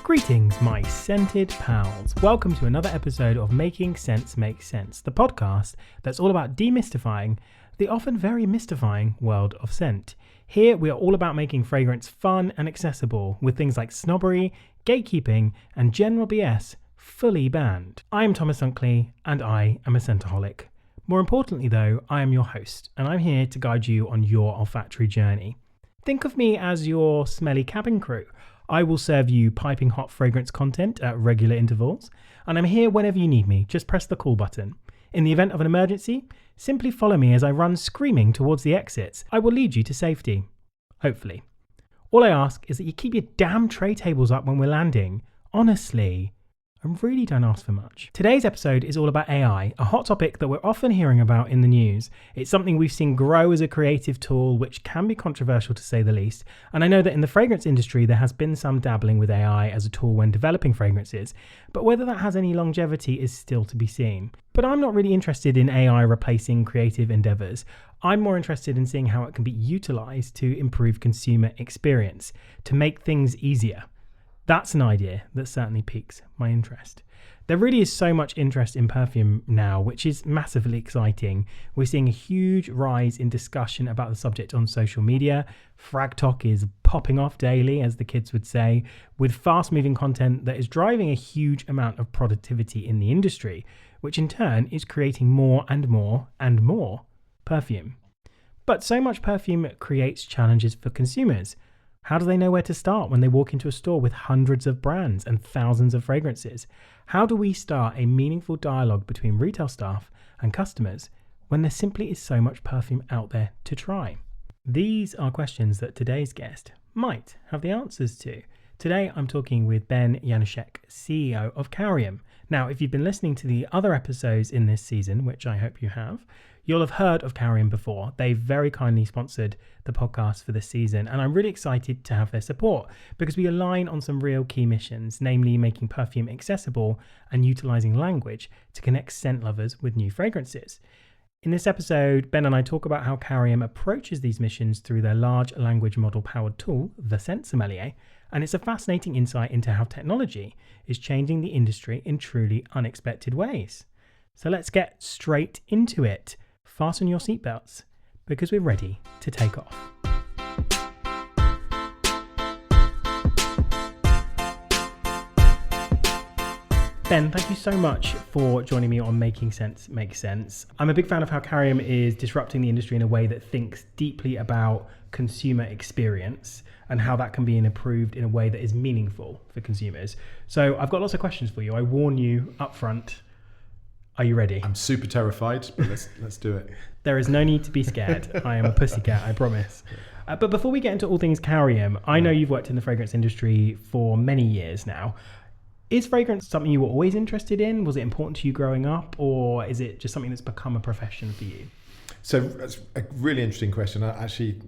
Greetings, my scented pals. Welcome to another episode of Making Sense Make Sense, the podcast that's all about demystifying the often very mystifying world of scent. Here, we are all about making fragrance fun and accessible, with things like snobbery, gatekeeping, and general BS fully banned. I am Thomas Dunkley, and I am a scentaholic. More importantly, though, I am your host, and I'm here to guide you on your olfactory journey. Think of me as your smelly cabin crew. I will serve you piping hot fragrance content at regular intervals, and I'm here whenever you need me. Just press the call button. In the event of an emergency, simply follow me as I run screaming towards the exits. I will lead you to safety. Hopefully. All I ask is that you keep your damn tray tables up when we're landing. Honestly, I really don't ask for much. Today's episode is all about AI, a hot topic that we're often hearing about in the news. It's something we've seen grow as a creative tool, which can be controversial to say the least. And I know that in the fragrance industry, there has been some dabbling with AI as a tool when developing fragrances, but whether that has any longevity is still to be seen. But I'm not really interested in AI replacing creative endeavors. I'm more interested in seeing how it can be utilized to improve consumer experience, to make things easier. That's an idea that certainly piques my interest. There really is so much interest in perfume now, which is massively exciting. We're seeing a huge rise in discussion about the subject on social media. Frag Talk is popping off daily, as the kids would say, with fast-moving content that is driving a huge amount of productivity in the industry, which in turn is creating more and more and more perfume. But so much perfume creates challenges for consumers. How do they know where to start when they walk into a store with hundreds of brands and thousands of fragrances? How do we start a meaningful dialogue between retail staff and customers when there simply is so much perfume out there to try? These are questions that today's guest might have the answers to. Today, I'm talking with Ben Janoušek, CEO of KAORIUM. Now, if you've been listening to the other episodes in this season, which I hope you have, you'll have heard of KAORIUM before. They've very kindly sponsored the podcast for this season, and I'm really excited to have their support because we align on some real key missions, namely making perfume accessible and utilizing language to connect scent lovers with new fragrances. In this episode, Ben and I talk about how KAORIUM approaches these missions through their large language model powered tool, the Scent Sommelier, and it's a fascinating insight into how technology is changing the industry in truly unexpected ways. So let's get straight into it. Fasten your seatbelts because we're ready to take off. Ben, thank you so much for joining me on Making Sense Make Sense. I'm a big fan of how KAORIUM is disrupting the industry in a way that thinks deeply about consumer experience and how that can be improved in a way that is meaningful for consumers. So I've got lots of questions for you. I warn you up front. Are you ready? I'm super terrified, but let's do it. There is no need to be scared. I am a pussycat, I promise. But before we get into all things KAORIUM, I know you've worked in the fragrance industry for many years now. Is fragrance something you were always interested in? Was it important to you growing up, or is it just something that's become a profession for you? So that's a really interesting question. Actually,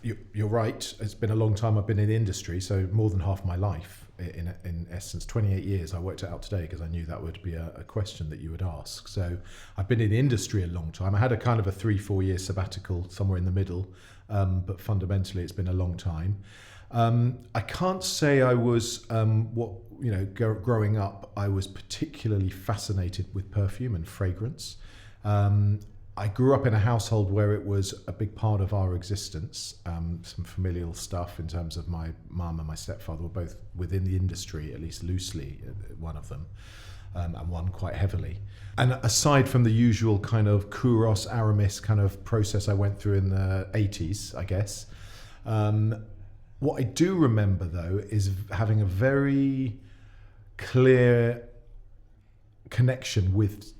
you're right. It's been a long time I've been in the industry, so more than half my life. In essence, 28 years. I worked it out today because I knew that would be a question that you would ask. So I've been in the industry a long time. I had a kind of a 3-4 year sabbatical somewhere in the middle, but fundamentally it's been a long time. I can't say I was growing up I was particularly fascinated with perfume and fragrance. I grew up in a household where it was a big part of our existence. Some familial stuff in terms of my mum and my stepfather were both within the industry, at least loosely, one of them, and one quite heavily. And aside from the usual kind of Kouros, Aramis kind of process I went through in the 80s, I guess, what I do remember, though, is having a very clear connection with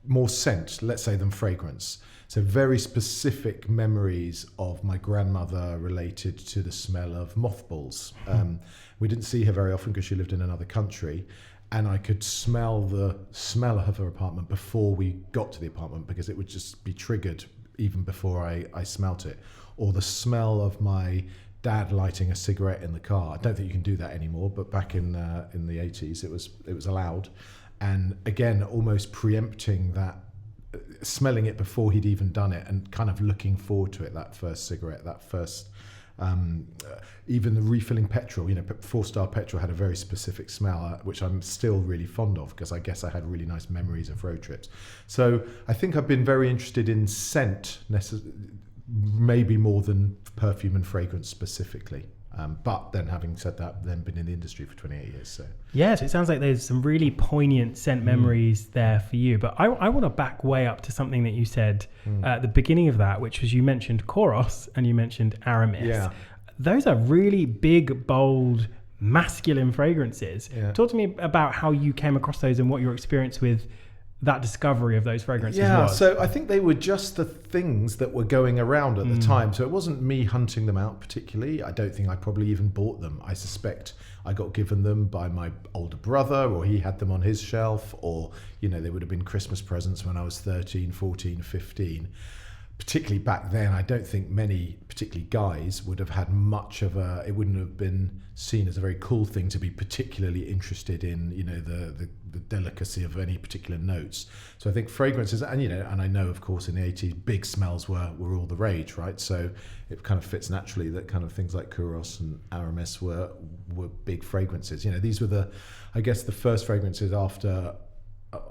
more scent, let's say, than fragrance. So very specific memories of my grandmother related to the smell of mothballs. We didn't see her very often because she lived in another country, and I could smell the smell of her apartment before we got to the apartment because it would just be triggered even before I smelt it. Or the smell of my dad lighting a cigarette in the car. I don't think you can do that anymore, but back in the 80s it was allowed. And again, almost preempting that, smelling it before he'd even done it and kind of looking forward to it, that first cigarette, that first Even the refilling petrol, 4-star petrol had a very specific smell, which I'm still really fond of because I guess I had really nice memories of road trips. So I think I've been very interested in scent, maybe more than perfume and fragrance specifically. But then having said that, then been in the industry for 28 years. So yes, it sounds like there's some really poignant scent memories there for you. But I want to back way up to something that you said at the beginning of that, which was you mentioned Kouros and you mentioned Aramis. Yeah. Those are really big, bold, masculine fragrances. Yeah. Talk to me about how you came across those and what your experience with that discovery of those fragrances was. So I think they were just the things that were going around at the time. So it wasn't me hunting them out particularly. I don't think I probably even bought them. I suspect I got given them by my older brother, or he had them on his shelf, or, they would have been Christmas presents when I was 13, 14, 15. Particularly back then, I don't think many, particularly guys, would have had much of it wouldn't have been seen as a very cool thing to be particularly interested in, the delicacy of any particular notes. So I think fragrances, and I know, of course, in the 80s, big smells were all the rage, right? So it kind of fits naturally that kind of things like Kouros and Aramis were big fragrances. These were the first fragrances after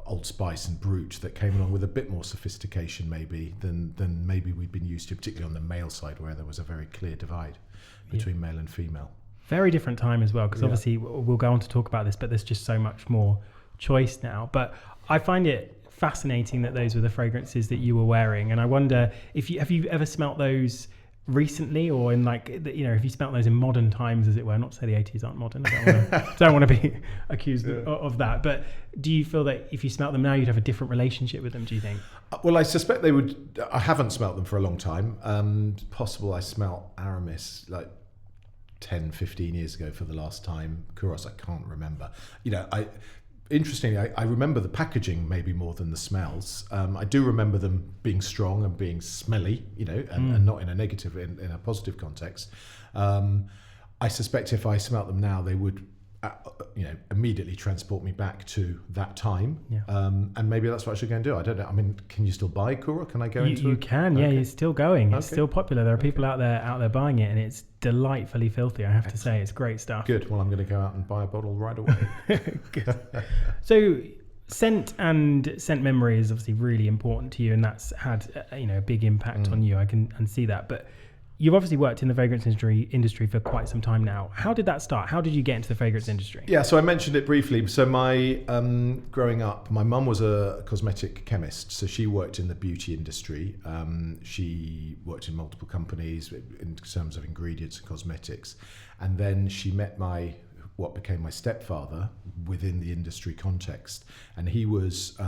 Old Spice and Brut that came along with a bit more sophistication maybe than maybe we'd been used to, particularly on the male side where there was a very clear divide between male and female. Very different time as well, because obviously we'll go on to talk about this, but there's just so much more choice now. But I find it fascinating that those were the fragrances that you were wearing, and I wonder if have you ever smelt those recently, or in if you smelt those in modern times, as it were. Not to say the 80s aren't modern, I don't want to be accused of that, but do you feel that if you smelt them now you'd have a different relationship with them, do you think? Well, I suspect they would. I haven't smelt them for a long time. Possible I smelt Aramis 10, 15 years ago for the last time. Kouros, I can't remember. Interestingly, I remember the packaging maybe more than the smells. I do remember them being strong and being smelly, and not in a negative, in a positive context. I suspect if I smelt them now, they would, immediately transport me back to that time. Yeah. And maybe that's what I should go and do. I don't know. I mean, can you still buy Kouros? Can I go into it? You can, yeah. It's still going. It's still popular. There are people out there buying it, and it's delightfully filthy, I have to say. It's great stuff. Good. Well, I'm going to go out and buy a bottle right away. Good. So scent and scent memory is obviously really important to you, and that's had a big impact on you. I can see that. But you've obviously worked in the fragrance industry for quite some time now. How did that start? How did you get into the fragrance industry? Yeah, so I mentioned it briefly. So my growing up, my mum was a cosmetic chemist, so she worked in the beauty industry. She worked in multiple companies in terms of ingredients and cosmetics, and then she met what became my stepfather within the industry context, and he was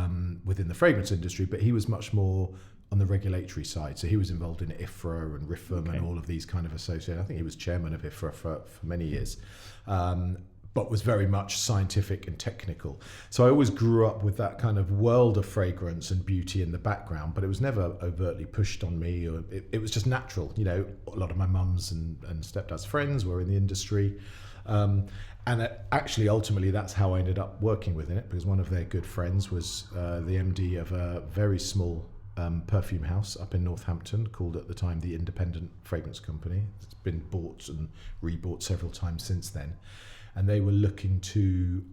within the fragrance industry, but he was much more on the regulatory side. So he was involved in IFRA and RIFM and all of these kind of associated. I think he was chairman of IFRA for many years, but was very much scientific and technical. So I always grew up with that kind of world of fragrance and beauty in the background, but it was never overtly pushed on me. Or it was just natural. A lot of my mum's and stepdad's friends were in the industry. And actually, ultimately, that's how I ended up working within it, because one of their good friends was the MD of a very small perfume house up in Northampton called at the time the Independent Fragrance Company. It's been bought and rebought several times since then, and they were looking to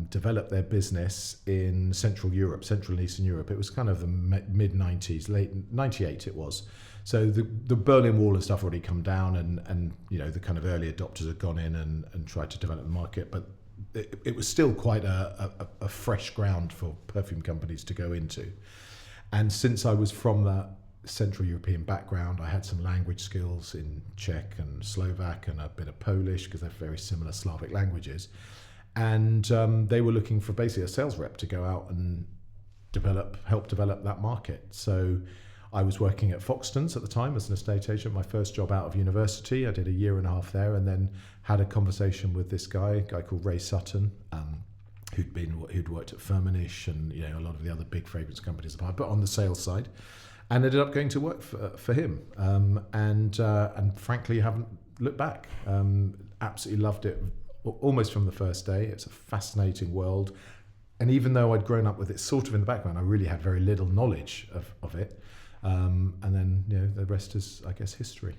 develop their business in Central and Eastern Europe. It was kind of the mid-90s, late 98 it was. So the Berlin Wall and stuff already come down, and the kind of early adopters had gone in and tried to develop the market, but it was still quite a fresh ground for perfume companies to go into. And since I was from that Central European background, I had some language skills in Czech and Slovak and a bit of Polish, because they're very similar Slavic languages. And they were looking for basically a sales rep to go out and help develop that market. So I was working at Foxtons at the time as an estate agent, my first job out of university. I did a year and a half there, and then had a conversation with this guy called Ray Sutton, who'd worked at Firmenich and a lot of the other big fragrance companies, but on the sales side, and ended up going to work for him. And frankly, haven't looked back. Absolutely loved it almost from the first day. It's a fascinating world, and even though I'd grown up with it sort of in the background, I really had very little knowledge of it. And then, the rest is, I guess, history.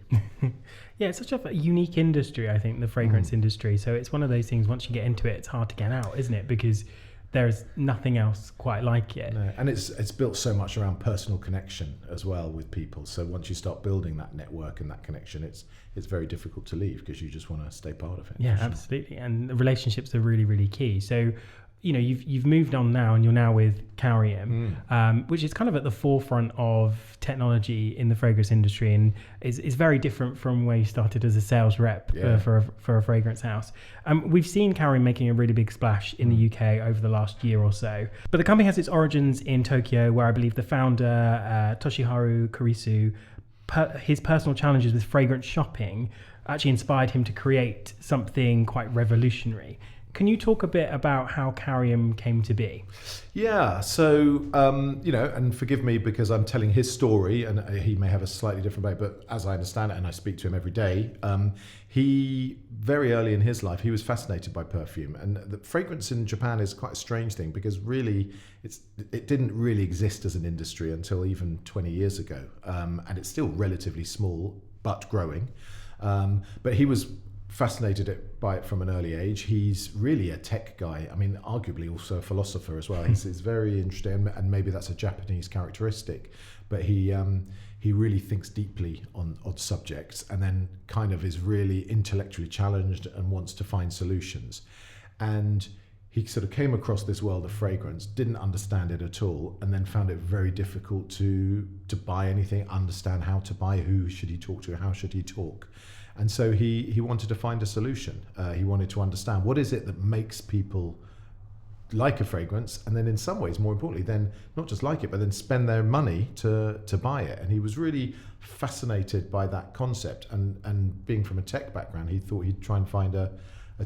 Yeah, it's such a unique industry, I think, the fragrance industry. So it's one of those things, once you get into it, it's hard to get out, isn't it? Because there's nothing else quite like it. No, and it's built so much around personal connection as well with people. So once you start building that network and that connection, it's very difficult to leave because you just want to stay part of it. Yeah, absolutely. And the relationships are really, really key. So, you've moved on now, and you're now with KAORIUM, which is kind of at the forefront of technology in the fragrance industry, and is very different from where you started as a sales rep for a fragrance house. We've seen KAORIUM making a really big splash in the UK over the last year or so. But the company has its origins in Tokyo, where I believe the founder, Toshiharu Kurisu, his personal challenges with fragrance shopping actually inspired him to create something quite revolutionary. Can you talk a bit about how KAORIUM came to be? Yeah, so, and forgive me because I'm telling his story and he may have a slightly different way, but as I understand it, and I speak to him every day, he, very early in his life, he was fascinated by perfume. And the fragrance in Japan is quite a strange thing because really it didn't really exist as an industry until even 20 years ago. And it's still relatively small, but growing. But he was fascinated by it from an early age. He's really a tech guy. I mean, arguably also a philosopher as well. He's very interesting, and maybe that's a Japanese characteristic. But he really thinks deeply on subjects, and then kind of is really intellectually challenged and wants to find solutions. And he sort of came across this world of fragrance, didn't understand it at all, and then found it very difficult to buy anything, understand how to buy, who should he talk to, how should he talk. And so he wanted to find a solution. He wanted to understand what is it that makes people like a fragrance, and then in some ways, more importantly, then not just like it, but then spend their money to buy it. And he was really fascinated by that concept. And being from a tech background, he thought he'd try and find a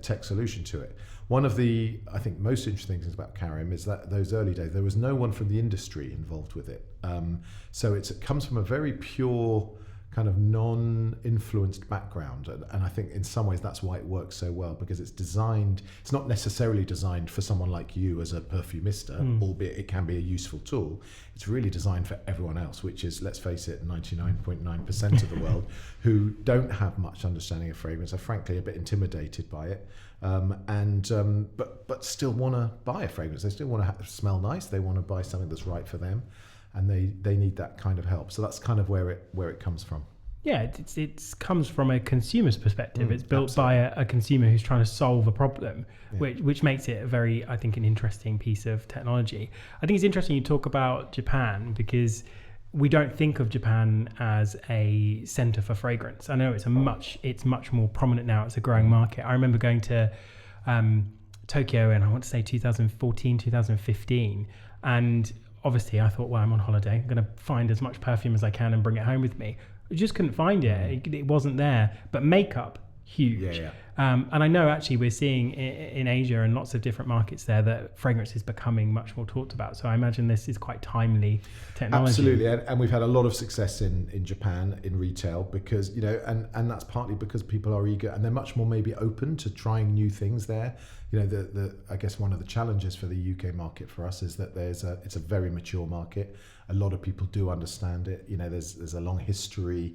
tech solution to it. One of the, I think, most interesting things about KAORIUM is that those early days, there was no one from the industry involved with it. So it comes from a very pure kind of non-influenced background, and I think in some ways that's why it works so well, because it's not necessarily designed for someone like you as a perfumista, albeit it can be a useful tool. It's really designed for everyone else, which is, let's face it, 99.9% of the world who don't have much understanding of fragrance, are frankly a bit intimidated by it, but still want to buy a fragrance. They still want to smell nice, they want to buy something that's right for them, and they need that kind of help. So that's kind of where it comes from. Yeah, it comes from a consumer's perspective. It's built by a consumer who's trying to solve a problem, which makes it I think, an interesting piece of technology. I think it's interesting you talk about Japan, because we don't think of Japan as a center for fragrance. I know it's much more prominent now. It's a growing market. I remember going to Tokyo in, I want to say 2014, 2015, and obviously I thought, well, I'm on holiday, I'm going to find as much perfume as I can and bring it home with me. I just couldn't find it. It wasn't there. But makeup, huge. Yeah. And I know actually we're seeing in Asia and lots of different markets there that fragrance is becoming much more talked about. So I imagine this is quite timely technology. Absolutely. And we've had a lot of success in Japan in retail because, and that's partly because people are eager and they're much more maybe open to trying new things there. I guess one of the challenges for the UK market for us is that it's a very mature market. A lot of people do understand it. There's a long history,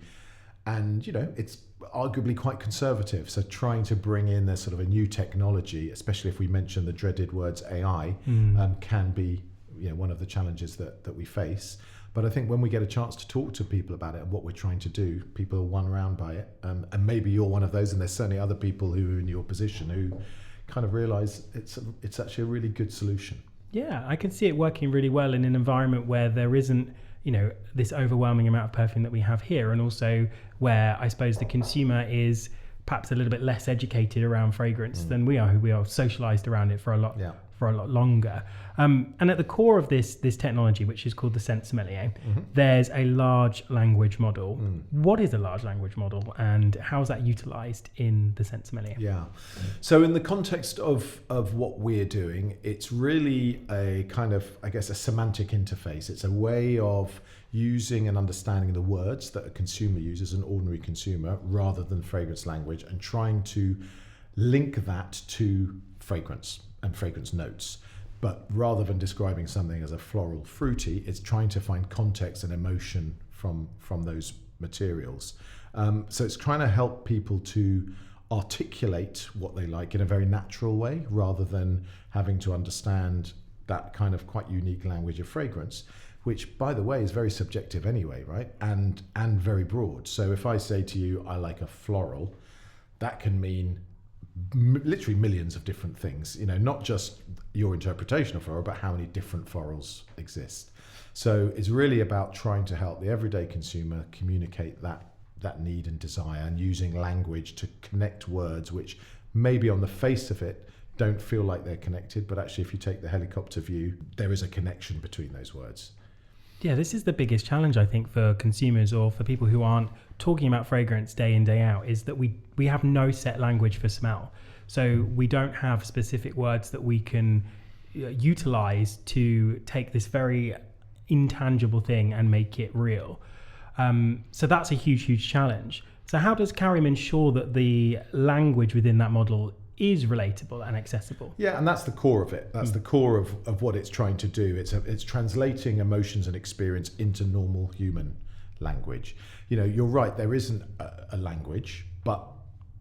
and it's arguably quite conservative. So trying to bring in sort of a new technology, especially if we mention the dreaded words AI, can be one of the challenges that we face. But I think when we get a chance to talk to people about it and what we're trying to do, people are won around by it. And maybe you're one of those, and there's certainly other people who are in your position who kind of realize it's actually a really good solution. Yeah, I can see it working really well in an environment where there isn't, this overwhelming amount of perfume that we have here, and also where I suppose the consumer is perhaps a little bit less educated around fragrance than we are, who we are socialized around it for a lot longer. And at the core of this technology, which is called the Scent Sommelier, there's a large language model. What is a large language model, and how is that utilized in the Scent Sommelier? Yeah. So in the context of what we're doing, it's really a kind of, I guess, a semantic interface. It's a way of using and understanding the words that a consumer uses, an ordinary consumer, rather than fragrance language, and trying to link that to fragrance and fragrance notes. But rather than describing something as a floral fruity, it's trying to find context and emotion from those materials. So it's trying to help people to articulate what they like in a very natural way, rather than having to understand that kind of quite unique language of fragrance, which, by the way, is very subjective anyway, right? And very broad. So if I say to you, I like a floral, that can mean literally millions of different things, not just your interpretation of floral, but how many different florals exist. So it's really about trying to help the everyday consumer communicate that need and desire, and using language to connect words which maybe on the face of it don't feel like they're connected, but actually if you take the helicopter view, there is a connection between those words. Yeah, this is the biggest challenge, I think, for consumers or for people who aren't talking about fragrance day in, day out, is that we have no set language for smell. So we don't have specific words that we can utilize to take this very intangible thing and make it real. So that's a huge, huge challenge. So how does KAORIUM ensure that the language within that model is relatable and accessible? Yeah, and that's the core of it. That's the core of what it's trying to do. It's translating emotions and experience into normal human language. You're right, there isn't a language, but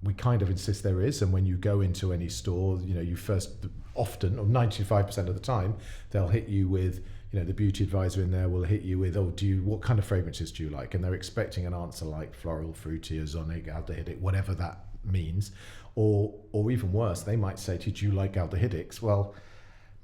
we kind of insist there is. And when you go into any store, you first, often, or 95% of the time, they'll hit you with, the beauty advisor in there will hit you with, what kind of fragrances do you like? And they're expecting an answer like floral, fruity, ozonic, aldehydic, whatever that means. Or even worse, they might say to you, do you like aldehydics? Well,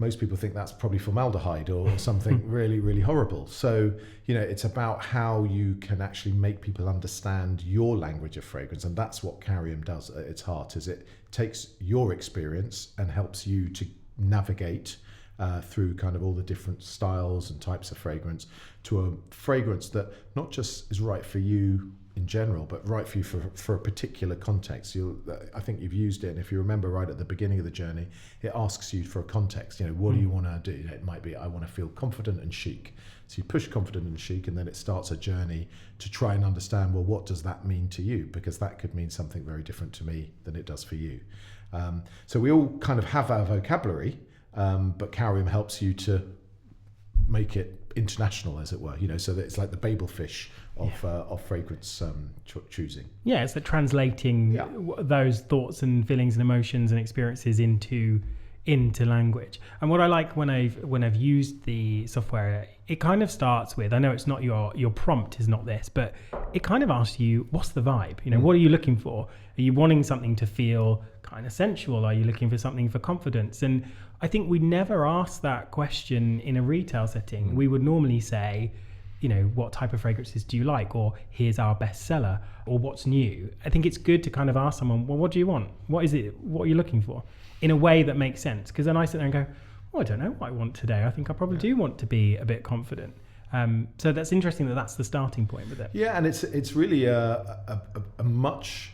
most people think that's probably formaldehyde or something really, really horrible. So, it's about how you can actually make people understand your language of fragrance. And that's what KAORIUM does at its heart, is it takes your experience and helps you to navigate through kind of all the different styles and types of fragrance to a fragrance that not just is right for you in general, but right for you for a particular context. I think you've used it, and if you remember right at the beginning of the journey, it asks you for a context. What do you want to do? It might be, I want to feel confident and chic. So you push confident and chic, and then it starts a journey to try and understand, well, what does that mean to you? Because that could mean something very different to me than it does for you. So we all kind of have our vocabulary, but KAORIUM helps you to make it international, as it were, so that it's like the babel fish of fragrance choosing. Yeah, it's the translating those thoughts and feelings and emotions and experiences into language. And what I like when I've used the software, it kind of starts with, I know it's not your prompt is not this, but it kind of asks you, what's the vibe? What are you looking for? Are you wanting something to feel kind of sensual? Are you looking for something for confidence? And I think we never ask that question in a retail setting. We would normally say, what type of fragrances do you like? Or here's our bestseller, or what's new. I think it's good to kind of ask someone, well, what do you want? What is it? What are you looking for? In a way that makes sense. Because then I sit there and go, I don't know what I want today. I think I probably do want to be a bit confident. So that's interesting that's the starting point with it. Yeah, and it's really a much,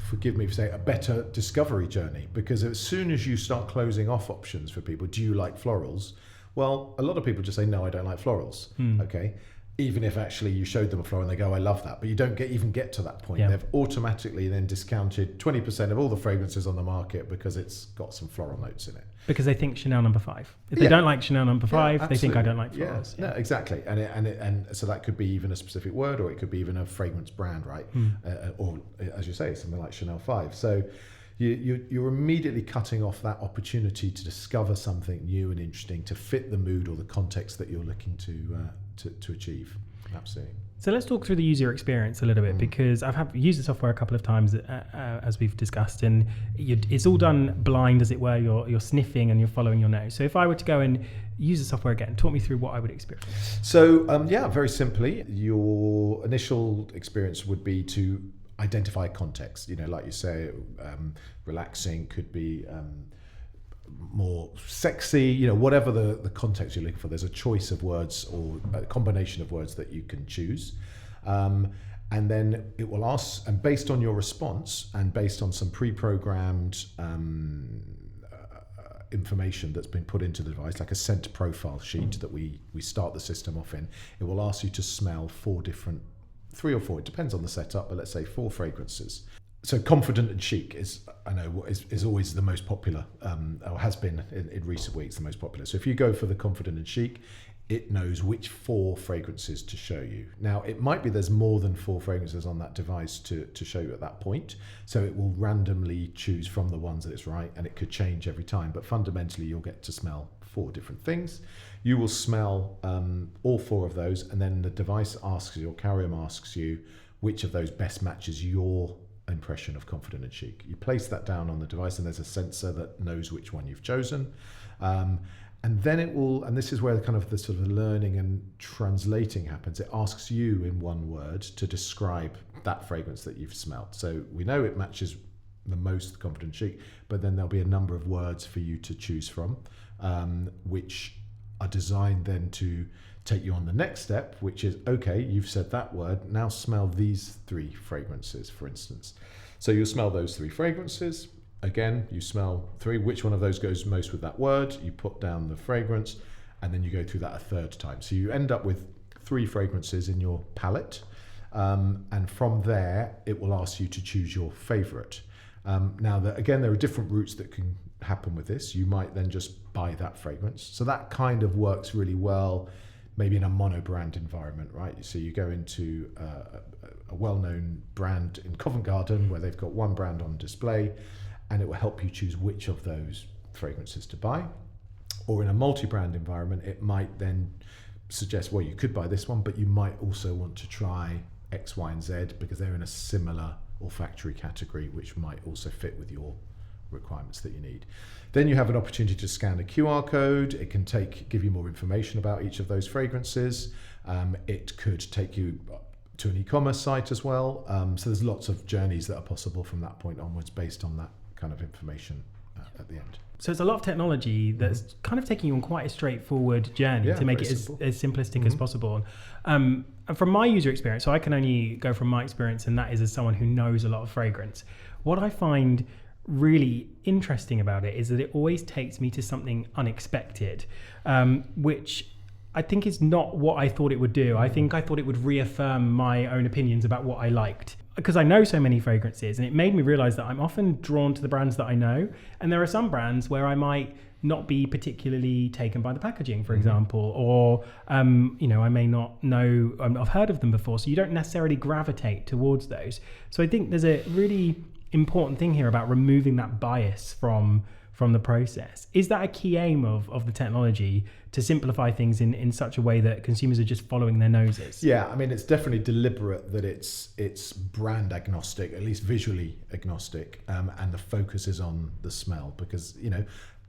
forgive me for saying, a better discovery journey, because as soon as you start closing off options for people, do you like florals? Well, a lot of people just say, no, I don't like florals. Okay. Even if actually you showed them a floral and they go, I love that, but you don't even get to that point. Yeah. They've automatically then discounted 20% of all the fragrances on the market because it's got some floral notes in it. Because they think Chanel No. 5. If they don't like Chanel No. 5, they think I don't like florals. Yeah. No, exactly. And so that could be even a specific word, or it could be even a fragrance brand, right? Or as you say, something like Chanel 5. So you're immediately cutting off that opportunity to discover something new and interesting to fit the mood or the context that you're looking to achieve. Absolutely. So let's talk through the user experience a little bit, because I've used the software a couple of times as we've discussed, and it's all done blind, as it were. You're sniffing and you're following your nose. So if I were to go and use the software again, talk me through what I would experience. So very simply, your initial experience would be to identify context. Like you say, relaxing could be more sexy, whatever the context you're looking for. There's a choice of words or a combination of words that you can choose. And then it will ask, and based on your response and based on some pre-programmed information that's been put into the device, like a scent profile sheet that we start the system off in, it will ask you to smell 3 or 4, it depends on the setup, but let's say 4 fragrances. So confident and chic is always the most popular, or has been in recent weeks the most popular. So if you go for the confident and chic, it knows which 4 fragrances to show you. Now, it might be there's more than 4 fragrances on that device to show you at that point. So it will randomly choose from the ones that it's right, and it could change every time. But fundamentally, you'll get to smell 4 different things. You will smell all 4 of those, and then the device asks you, or KAORIUM asks you, which of those best matches your impression of confident and chic. You place that down on the device, and there's a sensor that knows which one you've chosen. And then it will, and this is where kind of the sort of learning and translating happens. It asks you in one word to describe that fragrance that you've smelt. So we know it matches the most confident chic, but then there'll be a number of words for you to choose from, which are designed then to take you on the next step, which is, okay, you've said that word, now smell these 3 fragrances, for instance. So you'll smell those 3 fragrances. Again, you smell 3, which one of those goes most with that word, you put down the fragrance, and then you go through that a 3rd time. So you end up with 3 fragrances in your palette, and from there, it will ask you to choose your favorite. Now, again, there are different routes that can happen with this. You might then just buy that fragrance. So that kind of works really well, maybe in a mono-brand environment, right? So you go into a well-known brand in Covent Garden where they've got one brand on display, and it will help you choose which of those fragrances to buy. Or in a multi-brand environment, it might then suggest, well, you could buy this one, but you might also want to try X, Y, and Z because they're in a similar olfactory category, which might also fit with your requirements that you need. Then you have an opportunity to scan a QR code. It can give you more information about each of those fragrances. It could take you to an e-commerce site as well. So there's lots of journeys that are possible from that point onwards based on that kind of information at the end. So it's a lot of technology that's kind of taking you on quite a straightforward journey to make it as simplistic as possible. And from my user experience, so I can only go from my experience, and that is as someone who knows a lot of fragrance. What I find really interesting about it is that it always takes me to something unexpected, which I think is not what I thought it would do. I thought it would reaffirm my own opinions about what I liked, because I know so many fragrances, and it made me realize that I'm often drawn to the brands that I know. And there are some brands where I might not be particularly taken by the packaging, for example, or, I may not know, I've heard of them before. So you don't necessarily gravitate towards those. So I think there's a really important thing here about removing that bias from the process. Is that a key aim of the technology, to simplify things in such a way that consumers are just following their noses? Yeah, I mean, it's definitely deliberate that it's brand agnostic, at least visually agnostic, and the focus is on the smell because,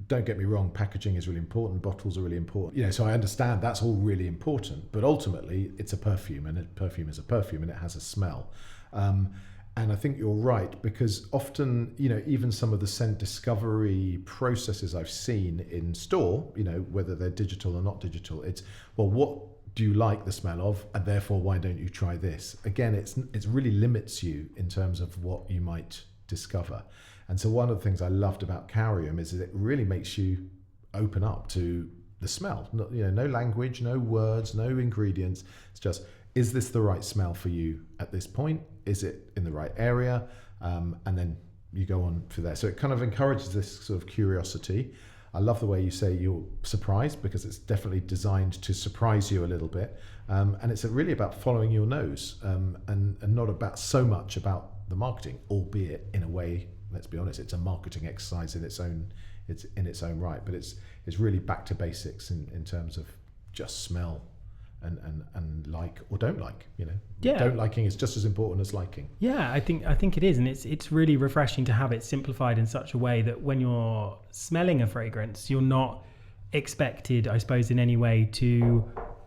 don't get me wrong, packaging is really important, bottles are really important. So I understand that's all really important, but ultimately it's a perfume, and a perfume is a perfume, and it has a smell. And I think you're right, because often, even some of the scent discovery processes I've seen in store, whether they're digital or not digital, it's, well, what do you like the smell of? And therefore, why don't you try this? Again, it really limits you in terms of what you might discover. And so one of the things I loved about KAORIUM is that it really makes you open up to the smell. No language, no words, no ingredients. It's just, is this the right smell for you at this point? Is it in the right area? And then you go on for there. So it kind of encourages this sort of curiosity. I love the way you say you're surprised, because it's definitely designed to surprise you a little bit. And it's really about following your nose, and not about so much about the marketing, albeit in a way, let's be honest, it's a marketing exercise in its own right. But it's really back to basics in terms of just smell. And like or don't like, Don't liking is just as important as liking. Yeah, I think it is, and it's really refreshing to have it simplified in such a way that when you're smelling a fragrance, you're not expected, I suppose, in any way to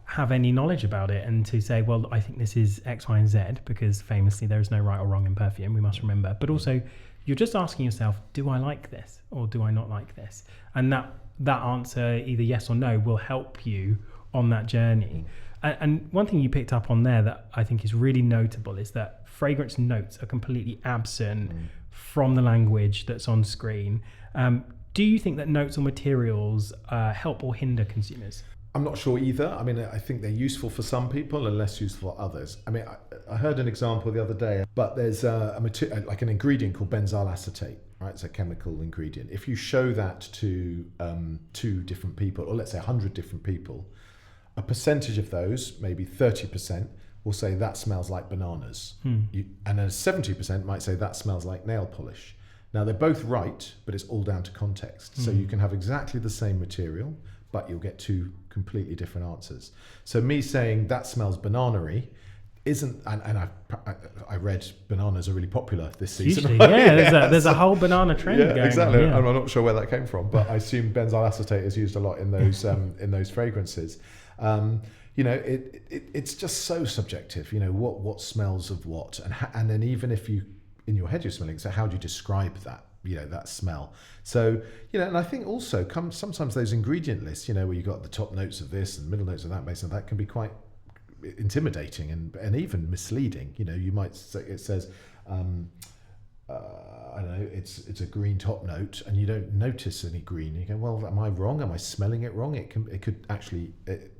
have any knowledge about it and to say, well, I think this is X, Y, and Z, because famously there is no right or wrong in perfume, we must remember. But also, you're just asking yourself, do I like this or do I not like this? And that answer, either yes or no, will help you on that journey. And one thing you picked up on there that I think is really notable is that fragrance notes are completely absent from the language that's on screen. Do you think that notes or materials help or hinder consumers? I'm not sure either. I mean, I think they're useful for some people and less useful for others. I mean, I heard an example the other day, but there's like an ingredient called benzyl acetate, right? It's a chemical ingredient. If you show that to 2 different people, or let's say 100 different people, a percentage of those, maybe 30%, will say that smells like bananas. And then 70% might say that smells like nail polish. Now, they're both right, but it's all down to context. So you can have exactly the same material, but you'll get two completely different answers. So me saying that smells banana-y isn't, and I read bananas are really popular this season. Usually, yeah, there's a whole banana trend going exactly. on. Yeah. I'm not sure where that came from, but I assume benzyl acetate is used a lot in those fragrances. It's just so subjective. What smells of what, and then even if you in your head you're smelling, so how do you describe that? That smell. So and I think also sometimes those ingredient lists, where you got the top notes of this and middle notes of that, basically that can be quite intimidating and even misleading. You might say it says I don't know, it's a green top note, and you don't notice any green. You go, well, am I wrong? Am I smelling it wrong? It could actually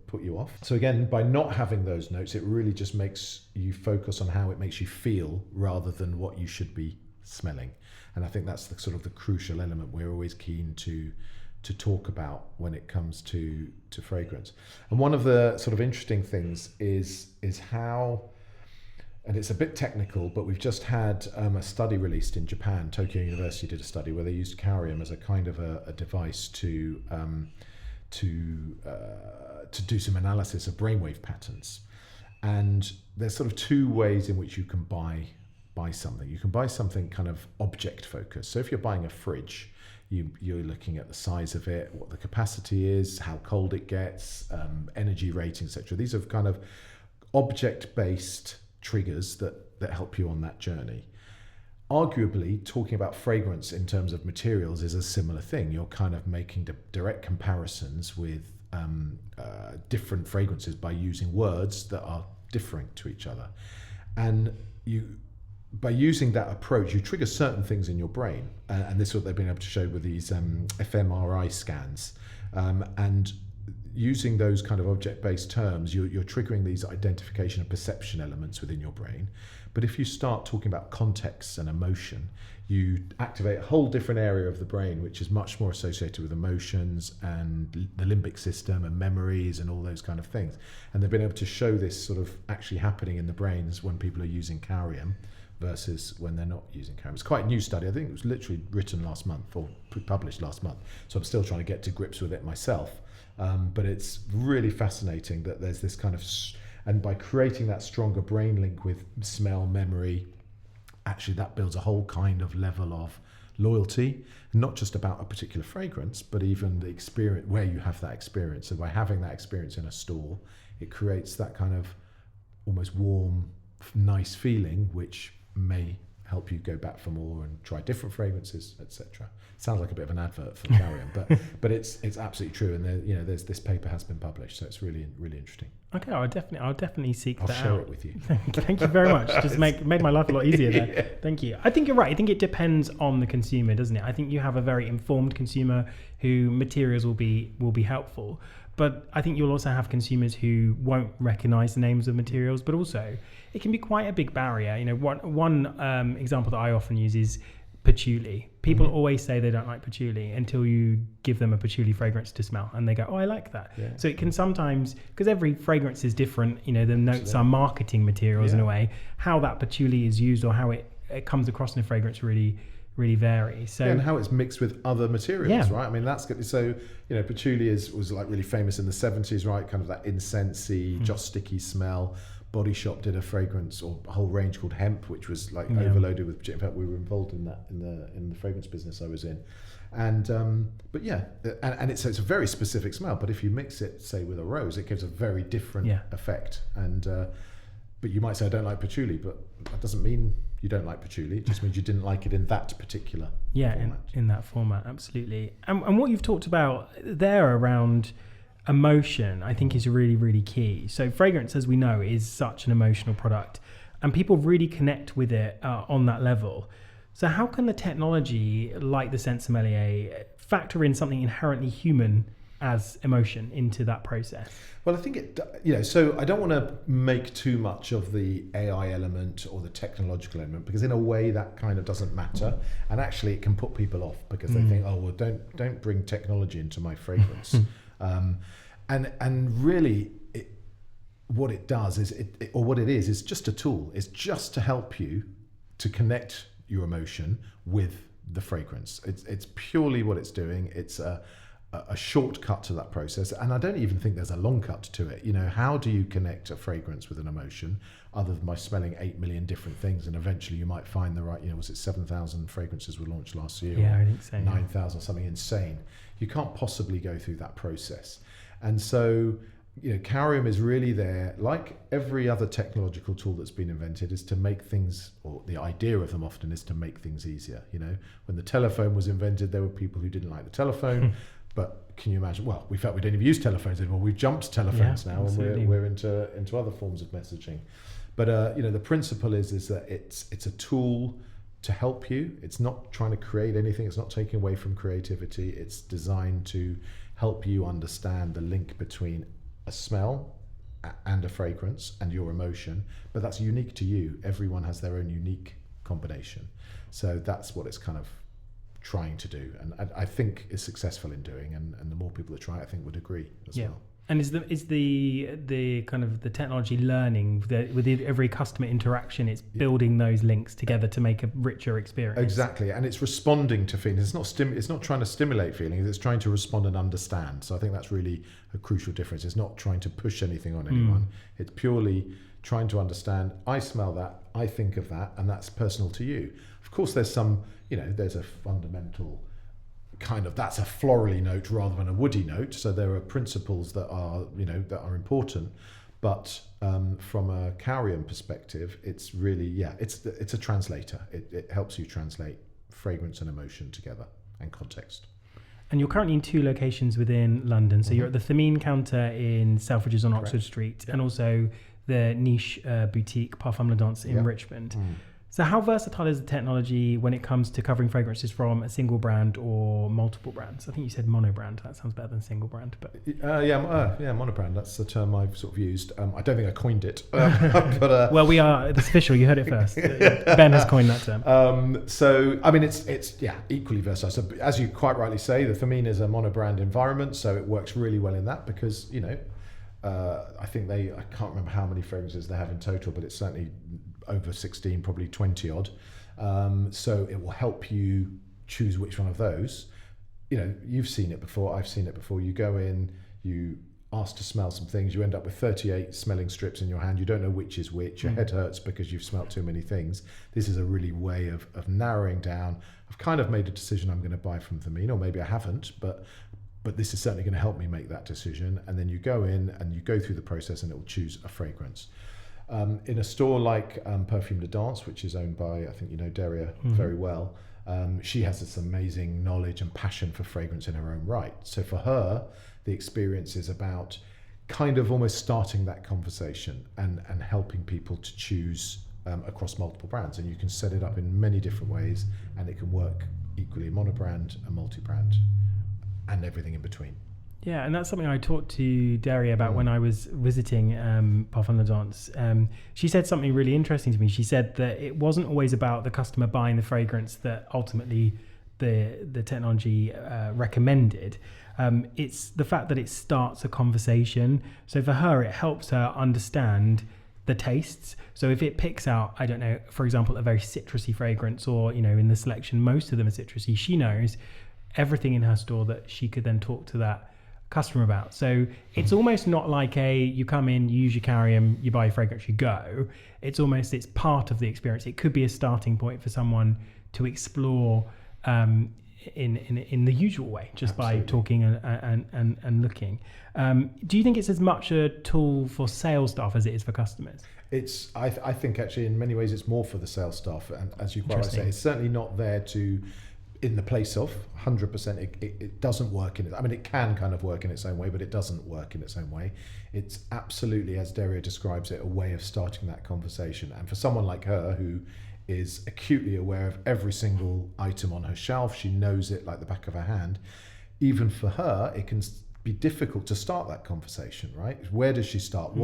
put you off. So again, by not having those notes, it really just makes you focus on how it makes you feel rather than what you should be smelling. And I think that's the sort of the crucial element we're always keen to talk about when it comes to fragrance. And one of the sort of interesting things is how, and it's a bit technical, but we've just had a study released in Japan. Tokyo University did a study where they used KAORIUM as a kind of a device to do some analysis of brainwave patterns. And there's sort of two ways in which you can buy something. You can buy something kind of object focused. So if you're buying a fridge, you're looking at the size of it, what the capacity is, how cold it gets, energy rating, etc. These are kind of object-based triggers that help you on that journey. Arguably, talking about fragrance in terms of materials is a similar thing. You're kind of making direct comparisons with different fragrances by using words that are different to each other. And by using that approach, you trigger certain things in your brain. And this is what they've been able to show with these fMRI scans. And using those kind of object-based terms, you're triggering these identification and perception elements within your brain. But if you start talking about context and emotion, you activate a whole different area of the brain, which is much more associated with emotions and the limbic system and memories and all those kind of things. And they've been able to show this sort of actually happening in the brains when people are using KAORIUM versus when they're not using KAORIUM. It's quite a new study. I think it was literally written last month or published last month. So I'm still trying to get to grips with it myself. But it's really fascinating that there's this kind of, and by creating that stronger brain link with smell, memory, actually that builds a whole kind of level of loyalty, not just about a particular fragrance, but even the experience where you have that experience. So by having that experience in a store, it creates that kind of almost warm, nice feeling, which may help you go back for more and try different fragrances, etc. Sounds like a bit of an advert for KAORIUM, but it's absolutely true. And there's this paper has been published, so it's really interesting. Okay, I'll definitely seek that out. I'll share it with you. Thank you very much. Just made my life a lot easier there. Yeah. Thank you. I think you're right. I think it depends on the consumer, doesn't it? I think you have a very informed consumer who materials will be helpful. But I think you'll also have consumers who won't recognize the names of materials, but also it can be quite a big barrier. One example that I often use is patchouli. People always say they don't like patchouli until you give them a patchouli fragrance to smell and they go, oh, I like that. Yeah. So it can sometimes, because every fragrance is different, the notes are marketing materials in a way, how that patchouli is used or how it comes across in a fragrance really vary. So and how it's mixed with other materials, right? I mean, that's good. So patchouli was like really famous in the 70s, right? Kind of that incensey, just sticky smell. Body Shop did a fragrance or a whole range called Hemp, which was like overloaded with. In fact, we were involved in that in the fragrance business I was in, and it's a very specific smell. But if you mix it, say, with a rose, it gives a very different effect. And but you might say I don't like patchouli, but that doesn't mean you don't like patchouli. It just means you didn't like it in that particular format. In that format, absolutely. And what you've talked about there around emotion, I think, is really, really key. So fragrance, as we know, is such an emotional product and people really connect with it on that level. So how can the technology like the Scent Sommelier factor in something inherently human as emotion into that process? Well, I think so I don't want to make too much of the AI element or the technological element, because in a way that kind of doesn't matter, and actually it can put people off because they think, oh, well, don't bring technology into my fragrance. And really, what it does is, what it is just a tool. It's just to help you to connect your emotion with the fragrance. It's purely what it's doing. It's a shortcut to that process, and I don't even think there's a long cut to it. How do you connect a fragrance with an emotion other than by smelling 8 million different things, and eventually you might find the right, was it 7,000 fragrances were launched last year? Yeah, I think so. 9,000, something insane. You can't possibly go through that process. And so, KAORIUM is really there, like every other technological tool that's been invented, is to make things, or the idea of them often is to make things easier. When the telephone was invented, there were people who didn't like the telephone, but can you imagine? Well, we felt we don't even use telephones anymore. We've jumped telephones now, absolutely. And we're into other forms of messaging. But the principle is that it's a tool to help you. It's not trying to create anything. It's not taking away from creativity. It's designed to help you understand the link between a smell and a fragrance and your emotion, but that's unique to you. Everyone has their own unique combination. So that's what it's kind of trying to do, and I think is successful in doing, and the more people that try it, I think would agree as well. And is the kind of the technology learning with every customer interaction, it's building those links together to make a richer experience. Exactly, and it's responding to feelings. It's not trying to stimulate feelings. It's trying to respond and understand. So I think that's really a crucial difference. It's not trying to push anything on anyone. It's purely trying to understand. I smell that. I think of that, and that's personal to you. Of course, there's some. There's a fundamental kind of, that's a florally note rather than a woody note. So there are principles that are important, but from a KAORIUM perspective, it's really it's a translator. It helps you translate fragrance and emotion together and context. And you're currently in 2 locations within London. So you're at the Thameen counter in Selfridges on Correct. Oxford Street, and also the niche boutique Parfum La Danse in Richmond. So how versatile is the technology when it comes to covering fragrances from a single brand or multiple brands? I think you said mono-brand. That sounds better than single brand. But mono-brand. That's the term I've sort of used. I don't think I coined it. But well, it's official. You heard it first. Ben has coined that term. So, I mean, it's equally versatile. So, as you quite rightly say, the Thameen is a mono-brand environment, so it works really well in that because, I think I can't remember how many fragrances they have in total, but it's certainly over 16, probably 20 odd. So it will help you choose which one of those. You've seen it before, I've seen it before. You go in, you ask to smell some things, you end up with 38 smelling strips in your hand. You don't know which is which. Your head hurts because you've smelt too many things. This is a really way of narrowing down. I've kind of made a decision I'm going to buy from Thameen, or maybe I haven't, but this is certainly going to help me make that decision. And then you go in and you go through the process and it will choose a fragrance. In a store like Parfum La Danse, which is owned by, I think Daria very well, she has this amazing knowledge and passion for fragrance in her own right. So for her, the experience is about kind of almost starting that conversation and helping people to choose across multiple brands. And you can set it up in many different ways, and it can work equally mono-brand and multi-brand and everything in between. Yeah, and that's something I talked to Daria about when I was visiting Parfum La Danse. She said something really interesting to me. She said that it wasn't always about the customer buying the fragrance that ultimately the technology recommended. It's the fact that it starts a conversation. So for her, it helps her understand the tastes. So if it picks out, I don't know, for example, a very citrusy fragrance, or, in the selection, most of them are citrusy, she knows everything in her store that she could then talk to that customer about. So it's almost not like you come in, you use your KAORIUM, you buy a fragrance, you go. It's part of the experience. It could be a starting point for someone to explore in the usual way, just Absolutely. By talking and looking. Do you think it's as much a tool for sales staff as it is for customers? I think actually in many ways it's more for the sales staff, and as you quite rightly say, it's certainly not there to in the place of 100%. It doesn't work in it. I mean, it can kind of work in its own way, but it doesn't work in its own way. It's absolutely, as Daria describes it, a way of starting that conversation. And for someone like her who is acutely aware of every single item on her shelf, she knows it like the back of her hand. Even for her, it can be difficult to start that conversation, right? Where does she start?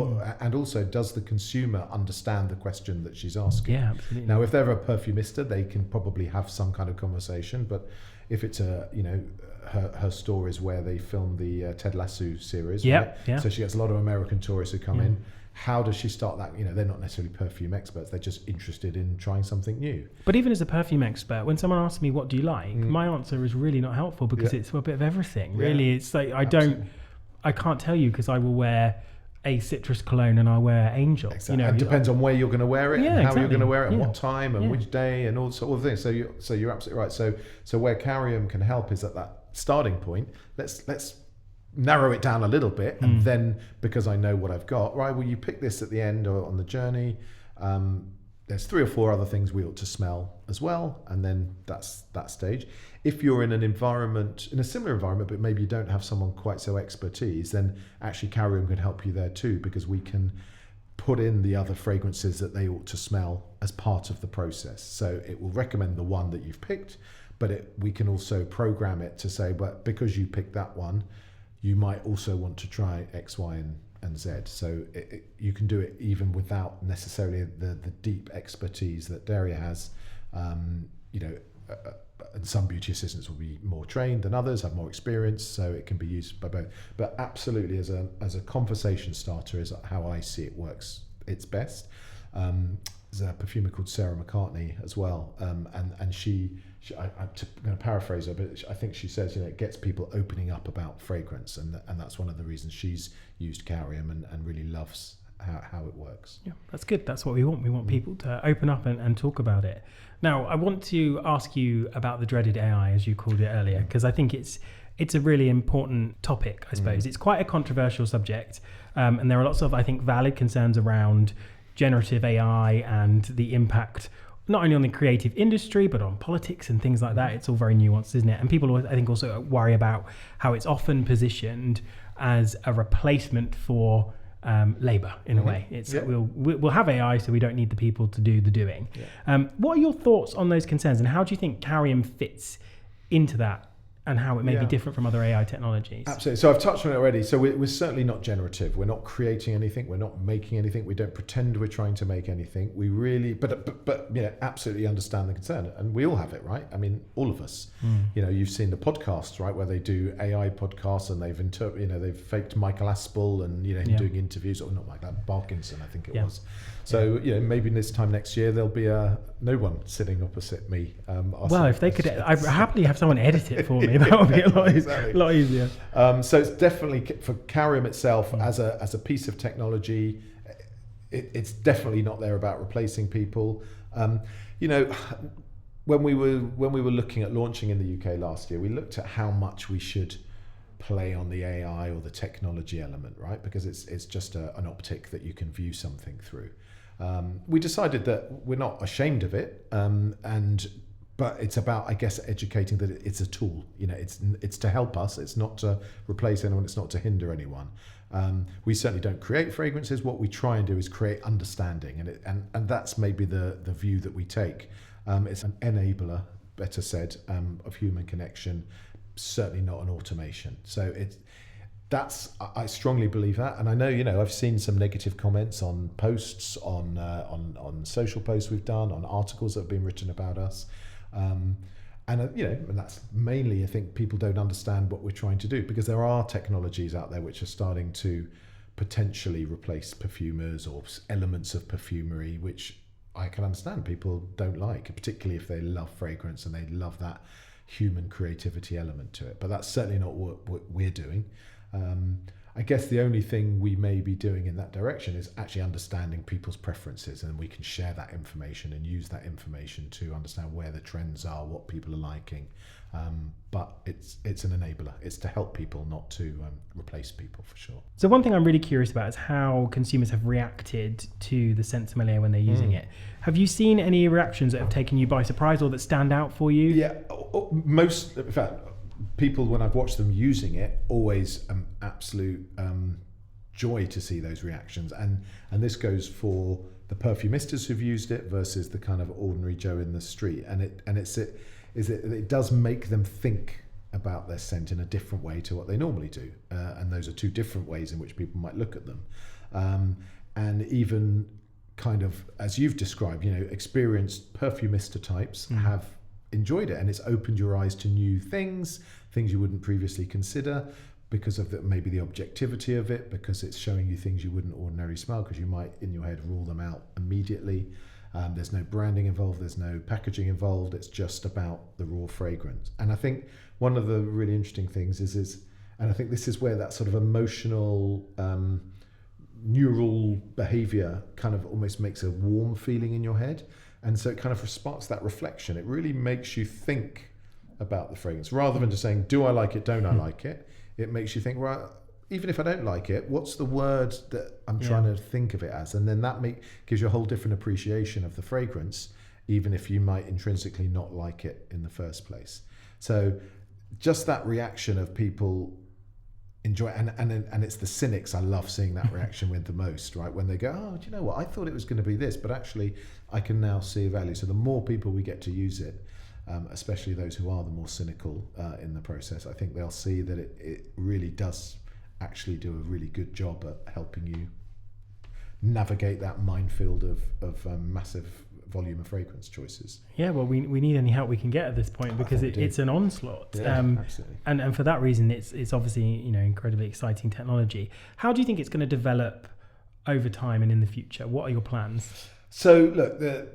And also, does the consumer understand the question that she's asking? Yeah, absolutely. Now, if they're a perfumista, they can probably have some kind of conversation, but if it's her store is where they film the Ted Lasso series, yep, right? Yeah. So she gets a lot of American tourists who come in. how does she start that? They're not necessarily perfume experts. They're just interested in trying something new. But even as a perfume expert, when someone asks me, what do you like? My answer is really not helpful because it's a bit of everything. Really, it's like, I can't tell you because I will wear a citrus cologne and I wear Angel. Exactly. It depends on where you're going to wear it, and how you're going to wear it, and what time, and which day, and all sort of things. So you're absolutely right. So where KAORIUM can help is at that starting point. Let's narrow it down a little bit, and then, because I know what I've got, right? Well, you pick this at the end or on the journey. There's 3 or 4 other things we ought to smell as well, and then that's that stage. If you're in a similar environment, but maybe you don't have someone quite so expertise, then actually KAORIUM can help you there too, because we can put in the other fragrances that they ought to smell as part of the process. So it will recommend the one that you've picked, but we can also program it to say, but because you picked that one, you might also want to try X, Y, and Z. So you can do it even without necessarily the deep expertise that Daria has. And some beauty assistants will be more trained than others, have more experience, so it can be used by both. But absolutely, as a conversation starter, is how I see it works. It's best. There's a perfumer called Sarah McCartney as well, and I'm going to paraphrase her, but I think she says, it gets people opening up about fragrance, and that's one of the reasons she's used KAORIUM and really loves how it works. Yeah, that's good. That's what we want. We want people to open up and talk about it. Now, I want to ask you about the dreaded AI, as you called it earlier, because I think it's a really important topic, I suppose. It's quite a controversial subject, and there are lots of, I think, valid concerns around generative AI and the impact not only on the creative industry, but on politics and things like that. It's all very nuanced, isn't it? And people, I think, also worry about how it's often positioned as a replacement for labour in a way. It's we'll have AI, so we don't need the people to do the doing. What are your thoughts on those concerns, and how do you think KAORIUM fits into that, and how it may be different from other AI technologies? Absolutely. So I've touched on it already. So we're certainly not generative. We're not creating anything. We're not making anything. We don't pretend we're trying to make anything. We really, but absolutely understand the concern, and we all have it, right? I mean, all of us. You've seen the podcasts, right, where they do AI podcasts, and they've faked Michael Aspel and him doing interviews, or not Michael Parkinson, I think it was. So maybe this time next year there'll be no one sitting opposite me. Well, if they could, I'd happily have someone edit it for me. That would be a lot easier. So it's definitely, for KAORIUM itself as a piece of technology, it's definitely not there about replacing people. When we were looking at launching in the UK last year, we looked at how much we should play on the AI or the technology element, right? Because it's just an optic that you can view something through. We decided that we're not ashamed of it, but it's about, I guess, educating that it's a tool. It's to help us. It's not to replace anyone. It's not to hinder anyone. We certainly don't create fragrances. What we try and do is create understanding, and that's maybe the view that we take. It's an enabler, better said, of human connection. Certainly not an automation. So I strongly believe that, and I know I've seen some negative comments on posts, on social posts we've done, on articles that have been written about us. And that's mainly, I think, people don't understand what we're trying to do, because there are technologies out there which are starting to potentially replace perfumers or elements of perfumery, which I can understand people don't like, particularly if they love fragrance and they love that human creativity element to it. But that's certainly not what we're doing. I guess the only thing we may be doing in that direction is actually understanding people's preferences, and we can share that information and use that information to understand where the trends are, what people are liking. But it's an enabler. It's to help people, not to replace people, for sure. So one thing I'm really curious about is how consumers have reacted to the Scent Sommelier when they're using it. Have you seen any reactions that have taken you by surprise or that stand out for you? Yeah, most, in fact, people, when I've watched them using it, always absolute joy to see those reactions, and this goes for the perfumistas who've used it versus the kind of ordinary Joe in the street, and it does make them think about their scent in a different way to what they normally do, and those are two different ways in which people might look at them, and even kind of, as you've described, experienced perfumista types have enjoyed it, and it's opened your eyes to new things you wouldn't previously consider. because of maybe the objectivity of it, because it's showing you things you wouldn't ordinarily smell, because you might in your head rule them out immediately. There's no branding involved, there's no packaging involved, it's just about the raw fragrance. And I think one of the really interesting things is and I think this is where that sort of emotional neural behavior kind of almost makes a warm feeling in your head. And so it kind of sparks that reflection. It really makes you think about the fragrance rather than just saying, do I like it, don't I like it? It makes you think, well, even if I don't like it, what's the word that I'm trying to think of it as? And then that gives you a whole different appreciation of the fragrance, even if you might intrinsically not like it in the first place. So just that reaction of people enjoy, and it's the cynics I love seeing that reaction with the most, right? When they go, oh, do you know what? I thought it was going to be this, but actually I can now see value. So the more people we get to use it, especially those who are the more cynical in the process, I think they'll see that it really does actually do a really good job at helping you navigate that minefield of massive volume of fragrance choices. Yeah, well, we need any help we can get at this point, because it's an onslaught. Yeah, absolutely. And for that reason, it's obviously incredibly exciting technology. How do you think it's going to develop over time and in the future? What are your plans? So look, the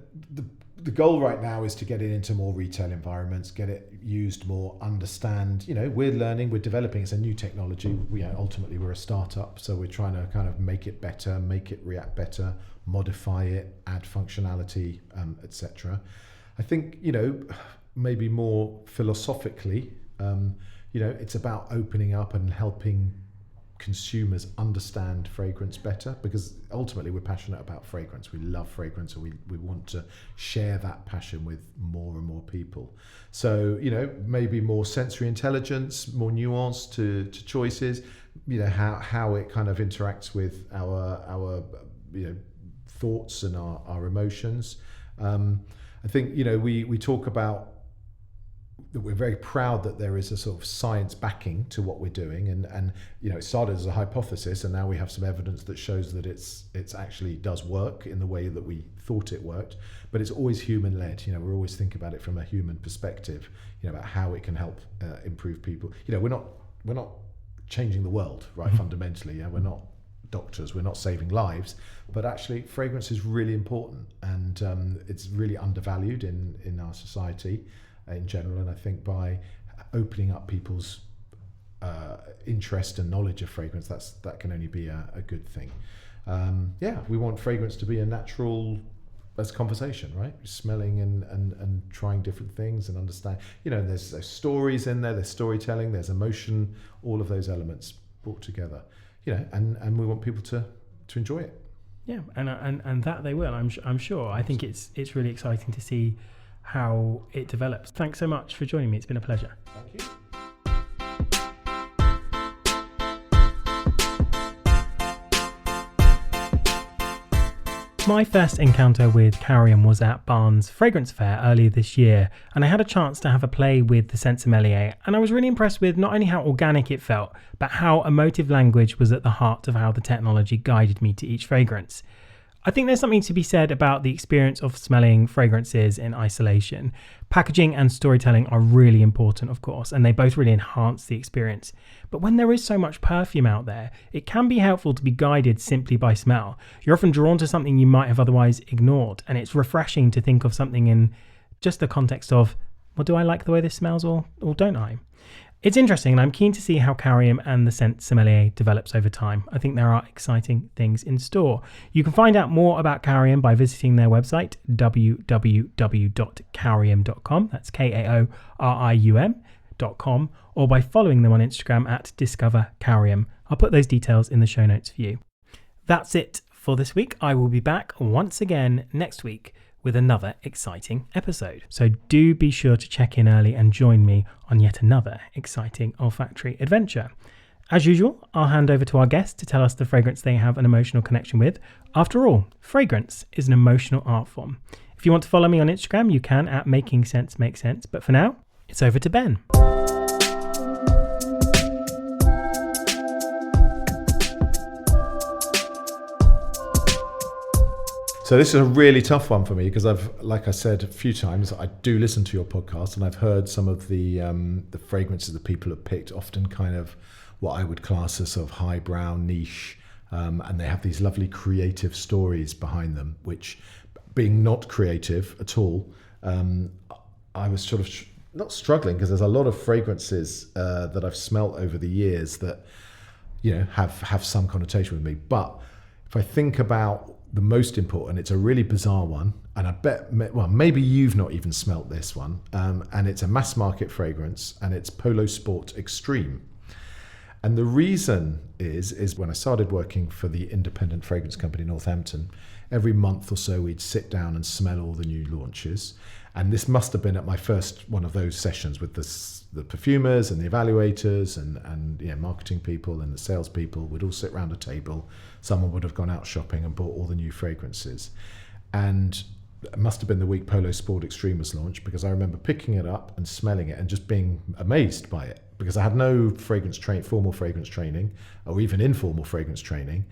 goal right now is to get it into more retail environments, get it used more, understand, we're learning, we're developing, it's a new technology. Ultimately we're a startup, so we're trying to kind of make it better, make it react better, modify it, add functionality, etc. I think, maybe more philosophically, it's about opening up and helping consumers understand fragrance better, because ultimately we're passionate about fragrance. We love fragrance, and we want to share that passion with more and more people. So maybe more sensory intelligence, more nuance to choices, how it kind of interacts with our thoughts and our emotions. I think we talk about that we're very proud that there is a sort of science backing to what we're doing, and it started as a hypothesis, and now we have some evidence that shows that it's actually does work in the way that we thought it worked. But it's always human led. We're always thinking about it from a human perspective, about how it can help improve people. We're not changing the world, right? Fundamentally, we're not doctors, we're not saving lives, but actually fragrance is really important, and it's really undervalued in our society in general. And I think by opening up people's interest and knowledge of fragrance, that can only be a good thing. We want fragrance to be a natural conversation, right? Smelling and trying different things and understand. There's stories in there, there's storytelling, there's emotion, all of those elements brought together. And we want people to enjoy it. Yeah, and that they will. I'm sure. I think it's really exciting to see how it develops. Thanks so much for joining me. It's been a pleasure. Thank you. My first encounter with KAORIUM was at Barnes Fragrance Fair earlier this year, and I had a chance to have a play with the scent sommelier, and I was really impressed with not only how organic it felt, but how emotive language was at the heart of how the technology guided me to each fragrance. I think there's something to be said about the experience of smelling fragrances in isolation. Packaging and storytelling are really important, of course, and they both really enhance the experience. But when there is so much perfume out there, it can be helpful to be guided simply by smell. You're often drawn to something you might have otherwise ignored, and it's refreshing to think of something in just the context of, well, do I like the way this smells or don't I? It's interesting, and I'm keen to see how KAORIUM and the scent sommelier develops over time. I think there are exciting things in store. You can find out more about KAORIUM by visiting their website, www.kaorium.com. That's KAORIUM.com, or by following them on Instagram at discoverkaorium. I'll put those details in the show notes for you. That's it for this week. I will be back once again next week with another exciting episode. So do be sure to check in early and join me on yet another exciting olfactory adventure. As usual, I'll hand over to our guest to tell us the fragrance they have an emotional connection with. After all, fragrance is an emotional art form. If you want to follow me on Instagram, you can at Making Sense Make Sense. But for now, it's over to Ben. So this is a really tough one for me, because like I said a few times, I do listen to your podcast, and I've heard some of the fragrances that people have picked often kind of what I would class as sort of highbrow niche. And they have these lovely creative stories behind them, which, being not creative at all, I was sort of not struggling, because there's a lot of fragrances that I've smelt over the years that, have some connotation with me. But if I think about the most important, it's a really bizarre one, and I bet, well, maybe you've not even smelt this one, and it's a mass market fragrance, and it's Polo Sport Extreme. And the reason is when I started working for the independent fragrance company Northampton, every month or so we'd sit down and smell all the new launches. And this must have been at my first one of those sessions with the perfumers and the evaluators and marketing people and the salespeople would all sit around a table. Someone would have gone out shopping and bought all the new fragrances. And it must have been the week Polo Sport Extreme was launched, because I remember picking it up and smelling it and just being amazed by it, because I had no formal fragrance training or even informal fragrance training.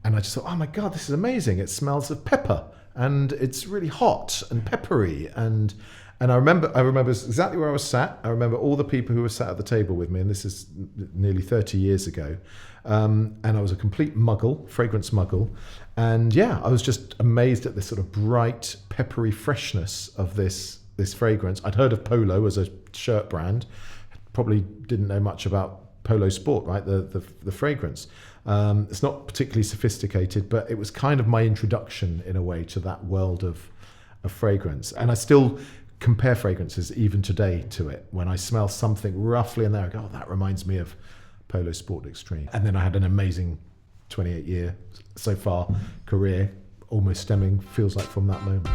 And I just thought, oh my God, this is amazing. It smells of pepper and it's really hot and peppery. And I remember exactly where I was sat. I remember all the people who were sat at the table with me, and this is nearly 30 years ago. And I was a complete muggle, fragrance muggle. And yeah, I was just amazed at this sort of bright, peppery freshness of this fragrance. I'd heard of Polo as a shirt brand, probably didn't know much about Polo Sport, right? The fragrance. It's not particularly sophisticated, but it was kind of my introduction in a way to that world of fragrance. And I still compare fragrances even today to it. When I smell something roughly in there, I go, oh, that reminds me of Polo Sport Extreme. And then I had an amazing 28-year so far career, almost stemming, feels like, from that moment.